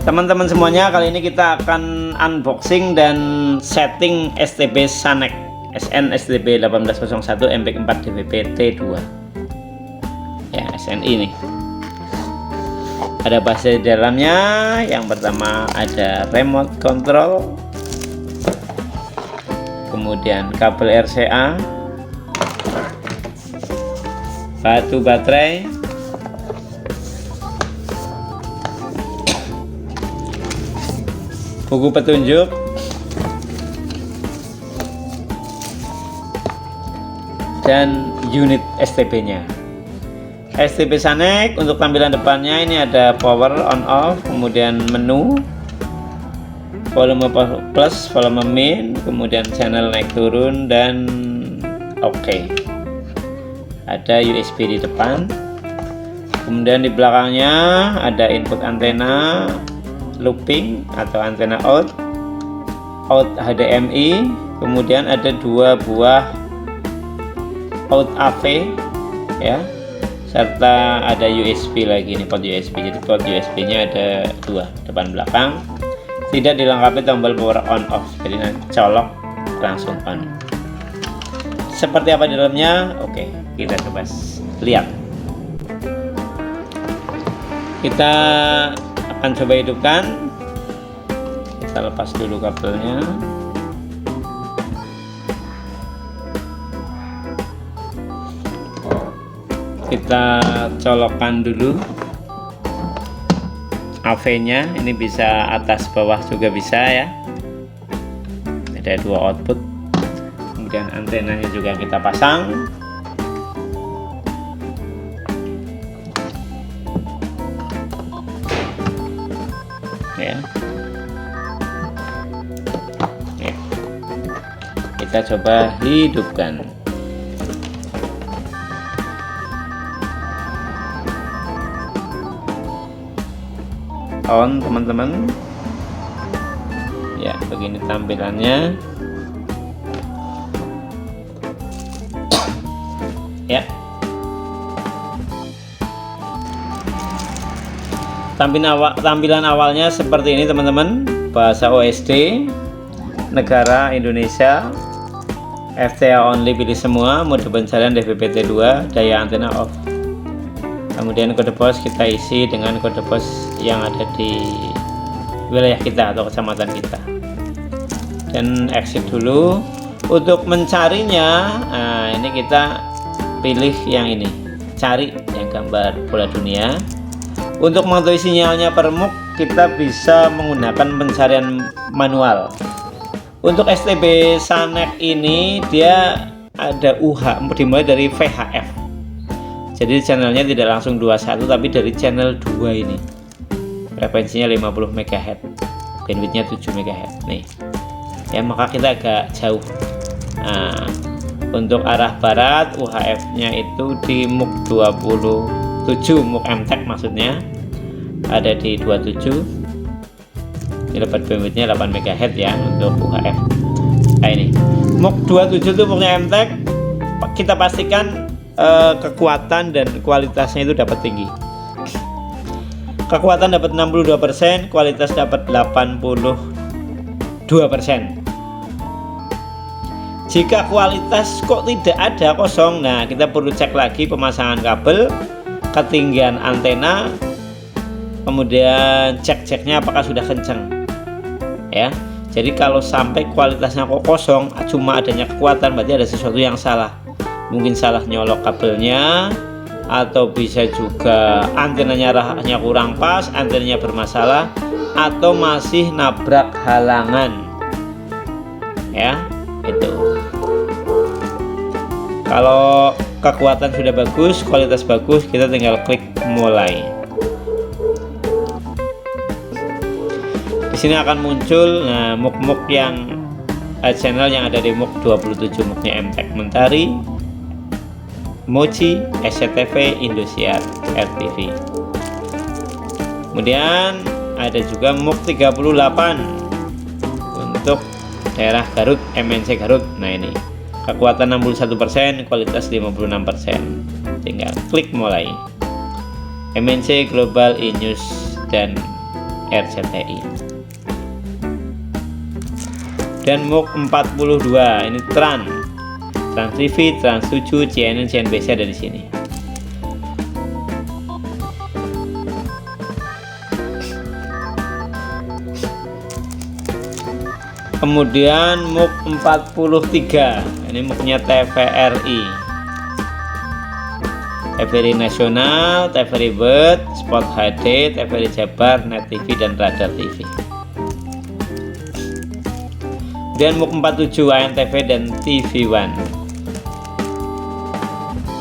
Teman-teman semuanya, kali ini kita akan unboxing dan setting STB SANEC SN STB 1801 MPEG 4 DVB T2 ya, SNI nih. Ada bahasa di dalamnya. Yang pertama ada remote control, kemudian kabel RCA, batu baterai, buku petunjuk, dan unit STB-nya. STB SANEC untuk tampilan depannya ini ada power on off, kemudian menu, volume plus, volume min, kemudian channel naik turun, dan oke. Ada USB di depan. Kemudian di belakangnya ada input antena looping atau antena out HDMI, kemudian ada dua buah out AV ya, serta ada USB lagi, ini port USB. Jadi port USB nya ada dua, depan belakang. Tidak dilengkapi tombol power on off, jadi nanti colok langsung on. Seperti apa di dalamnya? Oke, kita coba lihat. Kita akan coba hidupkan. Kita lepas dulu kabelnya. Kita colokkan dulu AV-nya. Ini bisa atas bawah juga bisa ya. Ada dua output. Kemudian antenanya juga kita pasang. Ya. Kita coba hidupkan. On teman-teman. Ya, begini tampilannya. Ya. Tampilan awalnya seperti ini teman-teman. Bahasa OSD, negara Indonesia, FTA only pilih semua, mode pencarian DVB T2, daya antena off. Kemudian kode pos kita isi dengan kode pos yang ada di wilayah kita atau kecamatan kita. Dan exit dulu. Untuk mencarinya, nah ini kita pilih yang ini, cari yang gambar bola dunia. Untuk mengetahui sinyalnya per MUK, kita bisa menggunakan pencarian manual. Untuk STB SANEC ini dia ada UH, dimulai dari VHF. Jadi channelnya tidak langsung 21 tapi dari channel 2 ini. Frekuensinya 50 MHz, bandwidthnya 7 MHz. Nih. Ya, maka kita agak jauh. Nah, untuk arah barat UHF-nya itu di MUK 27, MUK MTEK maksudnya. Ada di 27. Ini dapat bandwidthnya 8 MHz ya untuk UHF. Nah, ini MUK 27 itu MUK MTEK. Kita pastikan kekuatan dan kualitasnya itu dapat tinggi. Kekuatan dapat 62%, kualitas dapat 82%. Jika kualitas kok tidak ada, kosong, nah kita perlu cek lagi pemasangan kabel, ketinggian antena, kemudian cek-ceknya apakah sudah kencang ya. Jadi kalau sampai kualitasnya kok kosong, cuma adanya kekuatan, berarti ada sesuatu yang salah. Mungkin salah nyolok kabelnya, atau bisa juga antenanya arahnya kurang pas, antenanya bermasalah, atau masih nabrak halangan ya. Itu kalau kekuatan sudah bagus, kualitas bagus, kita tinggal klik mulai. Di sini akan muncul MUK-MUK yang channel yang ada di MUK 27, MUK-nya MTEK Mentari, Mochi, SCTV, Indosiar, RTV. Kemudian ada juga MUK 38 untuk daerah Garut, MNC Garut. Nah ini kekuatan 61%, kualitas 56%. Tinggal klik mulai. MNC Global E-News dan RCTI. Dan MUK 42 ini Trans TV, Trans 7, CNN, CNBC ada di sini. Kemudian MUK 43 ini MUK-nya TVRI, TVRI Nasional, TVRI World, Sport HD, TVRI Jabar, Net TV, dan Radar TV. Kemudian MUK 47 ANTV dan TV One.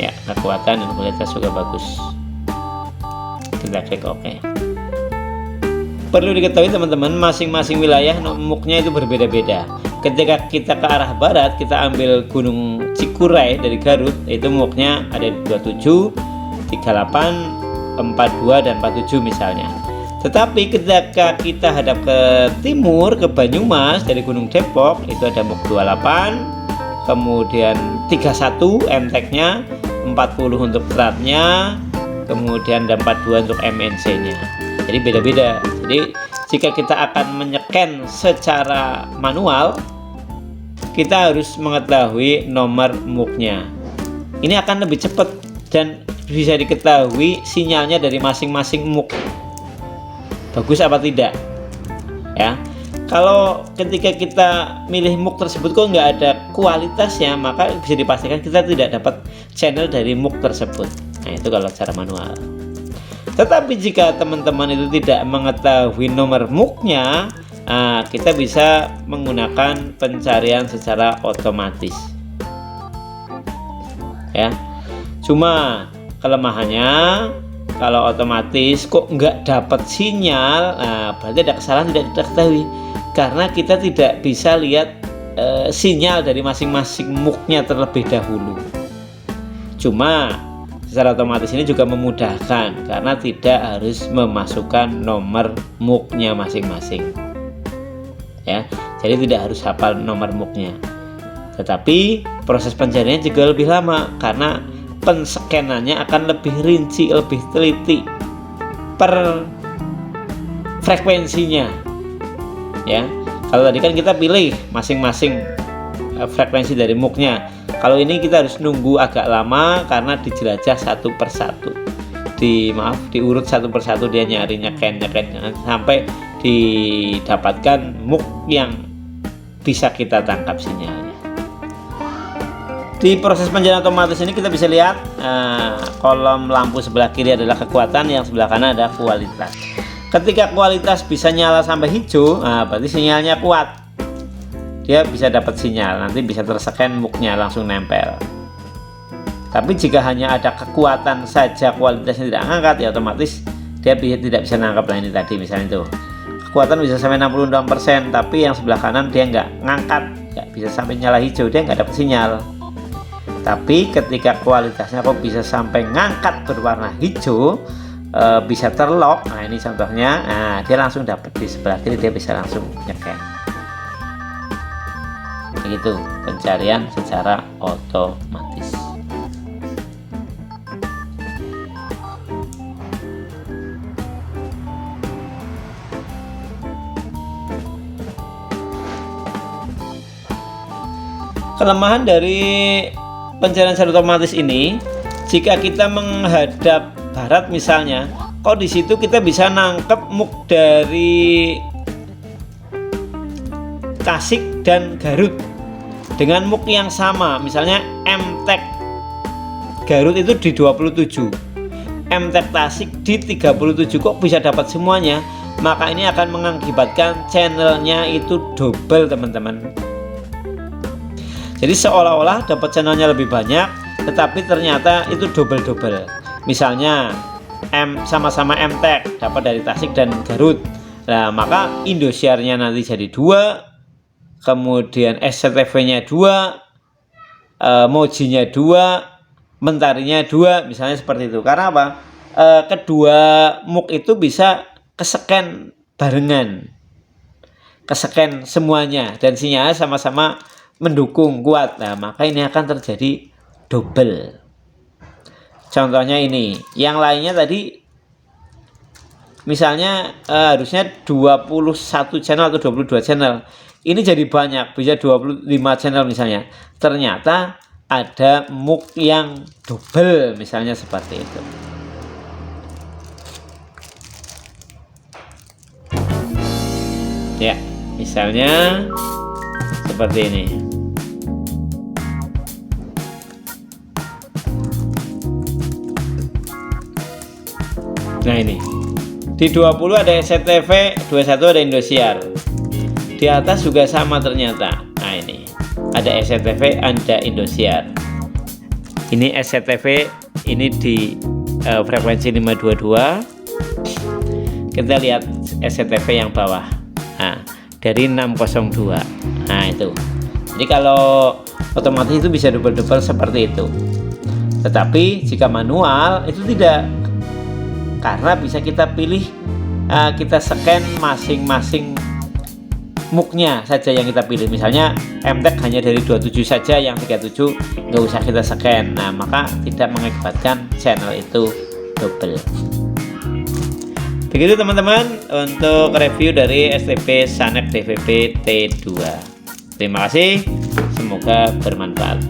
Ya, kekuatan dan kualitas juga bagus. Kita klik OK. Perlu diketahui teman-teman, masing-masing wilayah MUK-nya itu berbeda-beda. Ketika kita ke arah barat, kita ambil Gunung Cikuray dari Garut, itu MUK-nya ada 27, 38, 42, dan 47 misalnya. Tetapi ketika kita hadap ke timur, ke Banyumas dari Gunung Depok, itu ada MUK 28, kemudian 31 MTEK-nya, 40 untuk TRAT-nya, kemudian ada 42 untuk MNC-nya. Jadi beda-beda. Jadi jika kita akan menyeken secara manual, kita harus mengetahui nomor MUK-nya. Ini akan lebih cepat dan bisa diketahui sinyalnya dari masing-masing MUK. Bagus apa tidak? Ya. Kalau ketika kita milih MUK tersebut kok nggak ada kualitasnya, maka bisa dipastikan kita tidak dapat channel dari MUK tersebut. Nah, itu kalau secara manual. Tetapi jika teman-teman itu tidak mengetahui nomor MUK-nya, kita bisa menggunakan pencarian secara otomatis. Ya, cuma kelemahannya kalau otomatis kok nggak dapat sinyal, berarti ada kesalahan tidak diketahui karena kita tidak bisa lihat sinyal dari masing-masing MUK-nya terlebih dahulu. Cuma secara otomatis ini juga memudahkan karena tidak harus memasukkan nomor MUK-nya masing-masing. Ya, jadi tidak harus hafal nomor MUK-nya. Tetapi proses pencariannya juga lebih lama karena penskenannya akan lebih rinci, lebih teliti per frekuensinya. Ya, kalau tadi kan kita pilih masing-masing frekuensi dari MUK-nya. Kalau ini kita harus nunggu agak lama karena dijelajah satu persatu. Diurut satu persatu dia nyeken sampai didapatkan MUK yang bisa kita tangkap sinyalnya. Di proses pencarian otomatis ini kita bisa lihat kolom lampu sebelah kiri adalah kekuatan, yang sebelah kanan ada kualitas. Ketika kualitas bisa nyala sampai hijau, berarti sinyalnya kuat. Dia bisa dapat sinyal, nanti bisa terscan MUK-nya langsung nempel. Tapi jika hanya ada kekuatan saja, kualitasnya tidak ngangkat, ya otomatis dia tidak bisa nangkap. Nah ini tadi misalnya itu kekuatan bisa sampai 66%, tapi yang sebelah kanan dia nggak ngangkat, nggak bisa sampai nyala hijau, dia nggak dapat sinyal. Tapi ketika kualitasnya kok bisa sampai ngangkat berwarna hijau, bisa terlock. Nah ini contohnya, dia langsung dapat di sebelah kiri, dia bisa langsung nyeken. Itu pencarian secara otomatis. Kelemahan dari pencarian secara otomatis ini, jika kita menghadap barat misalnya, kok di situ kita bisa nangkep MUK dari Tasik dan Garut dengan MUK yang sama, misalnya MTEK Garut itu di 27, MTEK Tasik di 37, kok bisa dapat semuanya? Maka ini akan mengakibatkan channelnya itu double teman-teman. Jadi seolah-olah dapat channelnya lebih banyak, tetapi ternyata itu double-double. Misalnya sama-sama MTEK dapat dari Tasik dan Garut, nah maka Indosiar-nya nanti jadi 2, kemudian SCTV-nya 2, Moji-nya 2, Mentari-nya 2, misalnya seperti itu. Karena apa? Kedua MUK itu bisa kescan barengan, kescan semuanya, dan sinyalnya sama-sama mendukung kuat. Nah maka ini akan terjadi double. Contohnya ini, yang lainnya tadi misalnya harusnya 21 channel atau 22 channel, ini jadi banyak, bisa 25 channel misalnya. Ternyata ada MUK yang double, misalnya seperti itu. Ya, misalnya seperti ini. Nah ini, di 20 ada SCTV, 21 ada Indosiar. Di atas juga sama ternyata. Nah ini, ada SCTV, ada Indosiar. Ini SCTV, ini di frekuensi 522. Kita lihat SCTV yang bawah. Nah, dari 602. Nah itu. Jadi kalau otomatis itu bisa double-double seperti itu. Tetapi jika manual itu tidak, karena bisa kita pilih, kita scan masing-masing MUK-nya saja yang kita pilih. Misalnya MTEK hanya dari 27 saja, yang 37 nggak usah kita scan. Nah maka tidak mengakibatkan channel itu double. Begitu teman-teman untuk review dari STP SANEP DVB T2. Terima kasih, semoga bermanfaat.